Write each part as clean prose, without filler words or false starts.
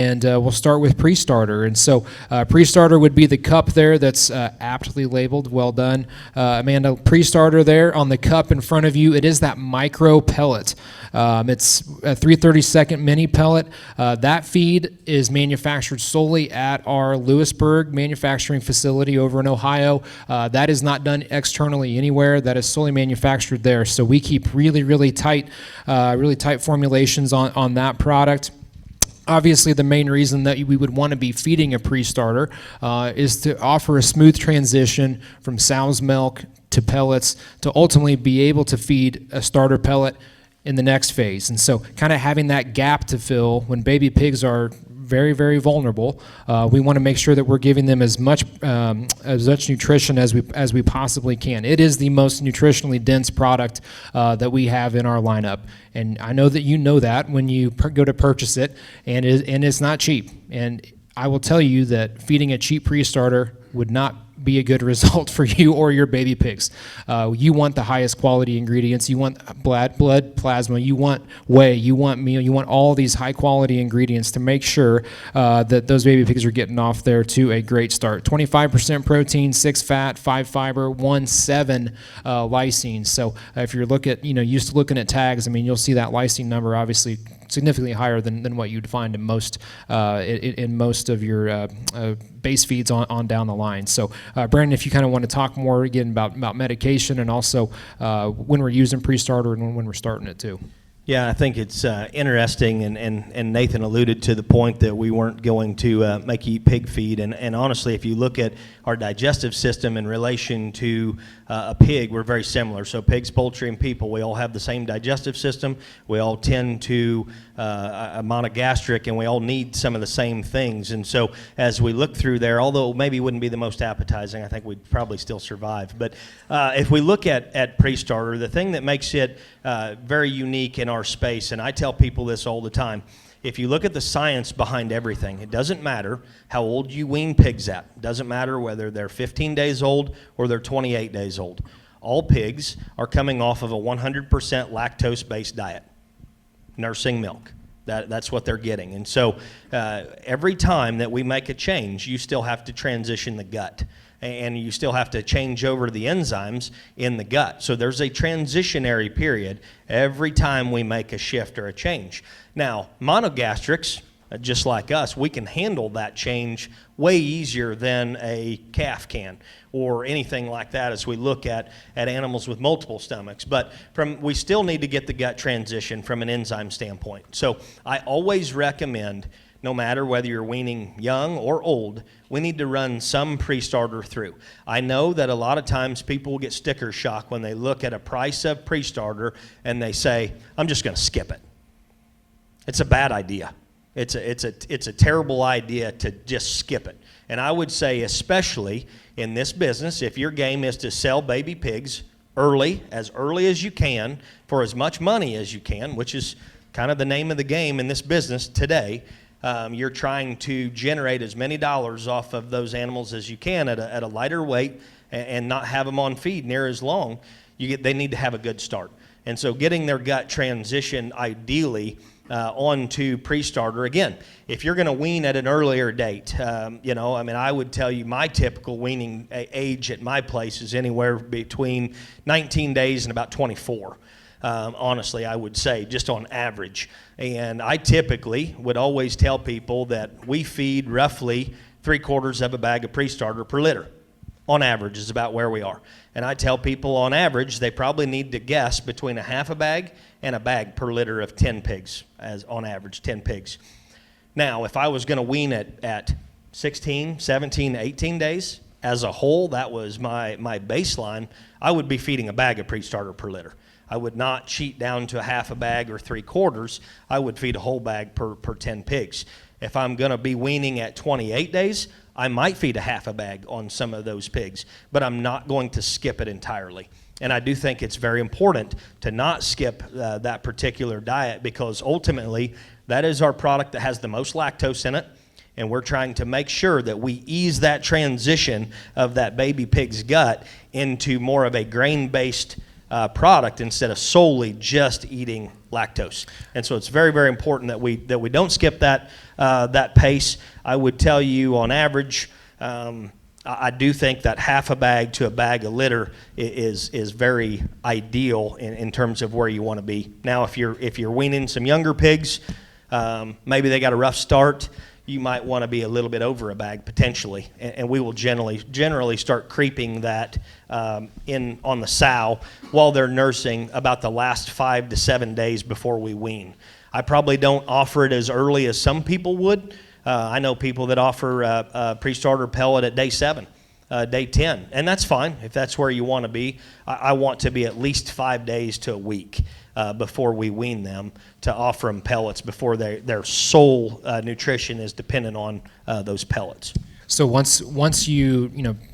And we'll start with PreStarter. And so PreStarter would be the cup there that's aptly labeled. Well done, Amanda. PreStarter there on the cup in front of you. It is that micro pellet. It's a 332nd mini pellet. That feed is manufactured solely at our Lewisburg manufacturing facility over in Ohio. That is not done externally anywhere. That is solely manufactured there. So we keep really tight formulations on that product. Obviously, the main reason that we would want to be feeding a PreStarter is to offer a smooth transition from sow's milk to pellets to ultimately be able to feed a starter pellet in the next phase. And so kind of having that gap to fill when baby pigs are very vulnerable, we want to make sure that we're giving them as much nutrition as we possibly can. It is the most nutritionally dense product that we have in our lineup, and I know that you know that when you go to purchase it, and it's not cheap. And I will tell you that feeding a cheap PreStarter would not be a good result for you or your baby pigs. You want the highest quality ingredients. You want blood plasma. You want whey. You want meal. You want all these high quality ingredients to make sure that those baby pigs are getting off there to a great start. 25% protein, 6 fat, 5 fiber, 1.7 lysine. So if you're used to looking at tags, I mean, you'll see that lysine number obviously significantly higher than what you'd find in most of your base feeds on down the line. So Brandon, if you kind of want to talk more again about medication and also when we're using PreStarter and when we're starting it too. Yeah, I think it's interesting, and Nathan alluded to the point that we weren't going to make you eat pig feed, and honestly, if you look at our digestive system in relation to a pig, we're very similar. So pigs, poultry, and people, we all have the same digestive system. We all tend to a monogastric, and we all need some of the same things. And so as we look through there, although maybe it wouldn't be the most appetizing, I think we'd probably still survive. But if we look at PreStarter, the thing that makes it very unique in our space, and I tell people this all the time, if you look at the science behind everything, it doesn't matter how old you wean pigs at. It doesn't matter whether they're 15 days old or they're 28 days old. All pigs are coming off of a 100% lactose-based diet, nursing milk. That's what they're getting. And so every time that we make a change, you still have to transition the gut. And you still have to change over the enzymes in the gut. So there's a transitionary period every time we make a shift or a change. Now, monogastrics, just like us, we can handle that change way easier than a calf can or anything like that as we look at animals with multiple stomachs. But we still need to get the gut transition from an enzyme standpoint. So I always recommend, no matter whether you're weaning young or old, we need to run some PreStarter through. I know that a lot of times people will get sticker shock when they look at a price of PreStarter and they say, I'm just going to skip it. It's a bad idea. It's a terrible idea to just skip it. And I would say, especially in this business, if your game is to sell baby pigs early as you can, for as much money as you can, which is kind of the name of the game in this business today, you're trying to generate as many dollars off of those animals as you can at a lighter weight and not have them on feed near as long. They need to have a good start. And so getting their gut transition ideally onto PreStarter. Again, if you're going to wean at an earlier date, I would tell you my typical weaning age at my place is anywhere between 19 days and about 24. Honestly, I would say, just on average. And I typically would always tell people that we feed roughly 3/4 of a bag of PreStarter per litter. On average is about where we are. And I tell people on average they probably need to guess between a half a bag and a bag per litter of 10 pigs, as on average 10 pigs. Now, if I was going to wean it at 16, 17, 18 days, as a whole, that was my baseline, I would be feeding a bag of PreStarter per litter. I would not cheat down to a half a bag or 3/4. I would feed a whole bag per 10 pigs. If I'm going to be weaning at 28 days, I might feed a half a bag on some of those pigs, but I'm not going to skip it entirely. And I do think it's very important to not skip that particular diet, because ultimately that is our product that has the most lactose in it, and we're trying to make sure that we ease that transition of that baby pig's gut into more of a grain-based product instead of solely just eating lactose. And so it's very, very important that we don't skip that pace. I would tell you on average, I do think that half a bag to a bag a litter is very ideal in terms of where you want to be. Now, if you're weaning some younger pigs, maybe they got a rough start, you might want to be a little bit over a bag potentially, and we will generally start creeping that in on the sow while they're nursing about the last 5 to 7 days before we wean. I probably don't offer it as early as some people would. I know people that offer a pre-starter pellet at day 7, day 10, and that's fine if that's where you want to be. I want to be at least 5 days to a week before we wean them to offer them pellets before their sole nutrition is dependent on those pellets. So once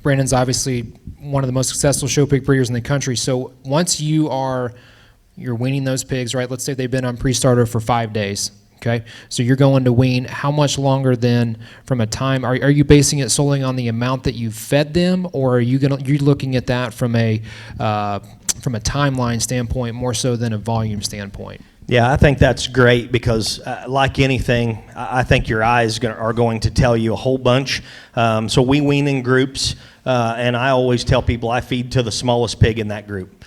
Brandon's obviously one of the most successful show pig breeders in the country. So once you're weaning those pigs, right? Let's say they've been on pre-starter for 5 days. Okay, so you're going to wean. How much longer then from a time? Are you basing it solely on the amount that you fed them, or are you looking at that from a timeline standpoint more so than a volume standpoint? Yeah, I think that's great because, like anything, I think your eyes are going to tell you a whole bunch. So we wean in groups, and I always tell people I feed to the smallest pig in that group.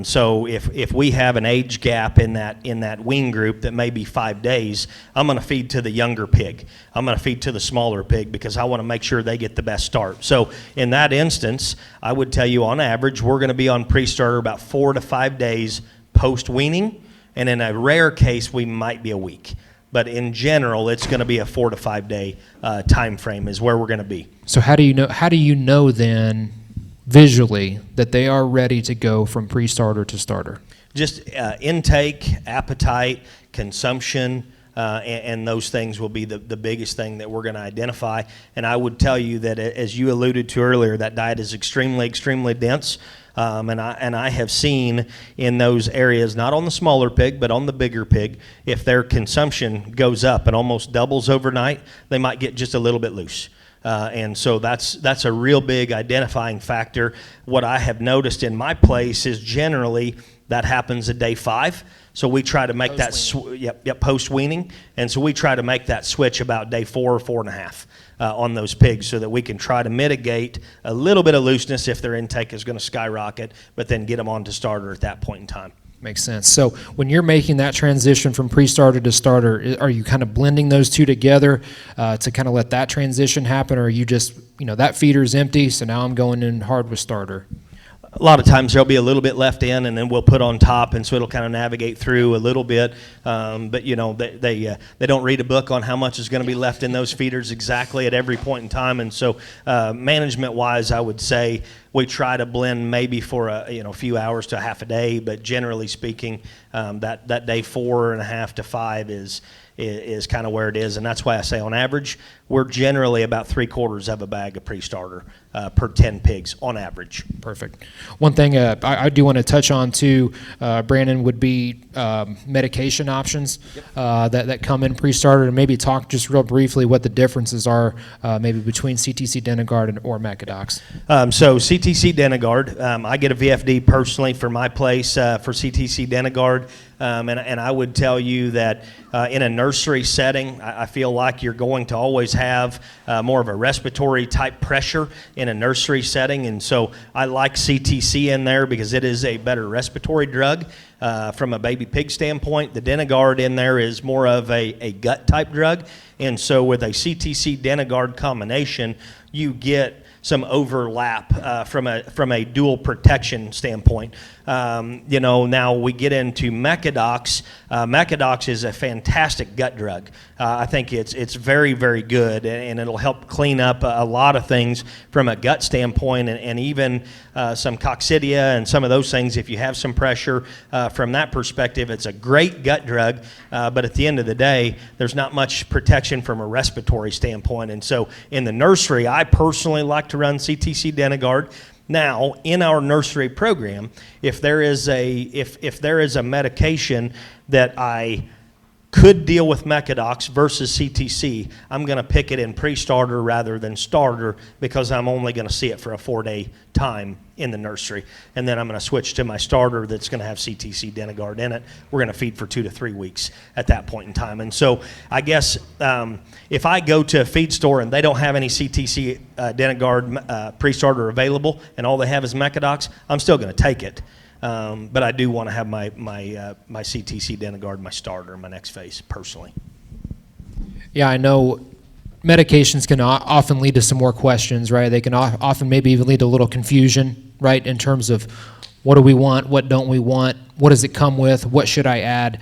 So if we have an age gap in that wean group that may be 5 days, I'm going to feed to the younger pig. I'm going to feed to the smaller pig because I want to make sure they get the best start. So in that instance, I would tell you on average we're going to be on pre-starter about 4 to 5 days post-weaning, and in a rare case we might be a week. But in general, it's going to be a 4 to 5 day time frame is where we're going to be. So how do you know then visually that they are ready to go from pre-starter to starter? Just intake, appetite, consumption, and those things will be the biggest thing that we're going to identify. And I would tell you that, as you alluded to earlier, that diet is extremely, extremely dense. And I have seen in those areas, not on the smaller pig, but on the bigger pig, if their consumption goes up and almost doubles overnight, they might get just a little bit loose. And so that's a real big identifying factor. What I have noticed in my place is generally that happens at day 5. So we try to make post-weaning. And so we try to make that switch about day 4 or 4.5 on those pigs so that we can try to mitigate a little bit of looseness if their intake is going to skyrocket, but then get them on to starter at that point in time. Makes sense. So when you're making that transition from pre-starter to starter, are you kind of blending those two together to kind of let that transition happen, or are you just, that feeder's empty, so now I'm going in hard with starter? A lot of times there'll be a little bit left in, and then we'll put on top, and so it'll kind of navigate through a little bit. But they don't read a book on how much is going to be left in those feeders exactly at every point in time. And so management-wise, I would say we try to blend maybe for a few hours to a half a day, but generally speaking, that day 4.5 to 5 is kind of where it is, and that's why I say on average we're generally about 3/4 of a bag of pre-starter per 10 pigs on average. Perfect. One thing I do want to touch on too, Brandon, would be medication options that come in pre-starter, and maybe talk just real briefly what the differences are maybe between CTC Denagard or Mecadox. So CTC Denagard, I get a VFD personally for my place for CTC Denagard, and I would tell you that in a nursery setting, I feel like you're going to always have more of a respiratory type pressure in a nursery setting, and so I like CTC in there because it is a better respiratory drug from a baby pig standpoint. The Denagard in there is more of a gut type drug, and so with a CTC Denagard combination, you get some overlap from a dual protection standpoint. Now we get into Mecadox. Mecadox is a fantastic gut drug. I think it's very, very good, and it'll help clean up a lot of things from a gut standpoint, and even some coccidia and some of those things. If you have some pressure from that perspective, it's a great gut drug, but at the end of the day, there's not much protection from a respiratory standpoint. And so in the nursery, I personally like to run CTC Denagard. Now, in our nursery program, if there is a medication that I could deal with Mecadox versus CTC, I'm going to pick it in pre-starter rather than starter because I'm only going to see it for a 4-day time in the nursery. And then I'm going to switch to my starter that's going to have CTC Denigard in it. We're going to feed for 2 to 3 weeks at that point in time. And so I guess if I go to a feed store and they don't have any CTC Denigard pre-starter available and all they have is Mecadox, I'm still going to take it. But I do want to have my CTC Denigard, my starter, my next phase, personally. Yeah, I know medications can often lead to some more questions, right? They can often maybe even lead to a little confusion, right, in terms of what do we want, what don't we want, what does it come with, what should I add?